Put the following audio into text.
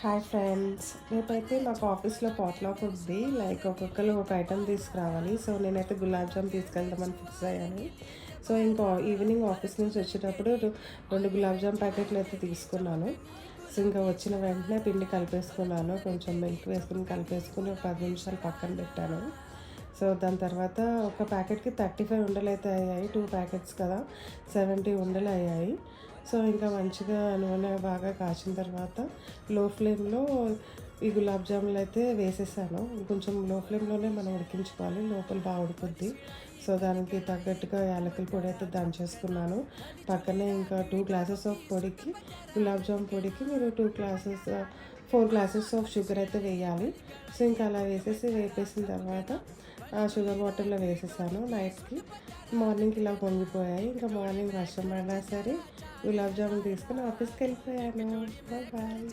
Hi friends, రేపైతే మాకు ఆఫీస్లో పాట్‌లాక్ ఉంది. లైక్ ఒక్కొక్కరు ఒక ఐటెం తీసుకురావాలి. సో నేనైతే గులాబ్ జామ్ తీసుకెళ్దామని ఫిక్స్ అయ్యాను. సో ఇంకా ఈవినింగ్ ఆఫీస్ నుంచి వచ్చేటప్పుడు 2 గులాబ్ జామ్ ప్యాకెట్లు అయితే తీసుకున్నాను. సో ఇంకా వచ్చిన వెంటనే పిండి కలిపేసుకున్నాను. కొంచెం మిల్క్ వేసుకొని కలిపేసుకొని ఒక 10 నిమిషాలు పక్కన పెట్టాను. సో దాని తర్వాత ఒక ప్యాకెట్‌కి 35 ఉండలైతే అయ్యాయి. 2 ప్యాకెట్స్ కదా, 70 ఉండలు అయ్యాయి. సో ఇంకా మంచిగా నూనె బాగా కాచిన తర్వాత లో ఫ్లేమ్‌లో ఈ గులాబ్ జాములు అయితే వేసేసాను. కొంచెం లో ఫ్లేమ్‌లోనే మనం ఉడికించుకోవాలి, లోపల బాగా ఉడుకుద్ది. సో దానికి తగ్గట్టుగా యాలకుల పొడి అయితే దంచేసుకున్నాను. పక్కనే ఇంకా 2 గ్లాసెస్ ఆఫ్ పొడికి, గులాబ్ జామ్ పొడికి మీరు 4 గ్లాసెస్ ఆఫ్ షుగర్ అయితే వేయాలి. సో ఇంకా అలా వేపేసిన తర్వాత ఆ షుగర్ వాటర్‌లో వేసేసాను నైట్‌కి. మార్నింగ్‌కి ఇలా పొంగిపోయాయి. ఇంకా మార్నింగ్ వర్షం పడినా సరే గులాబ్ జామున్ తీసుకొని ఆఫీస్‌కెళ్ళిపోయాను. Bye bye.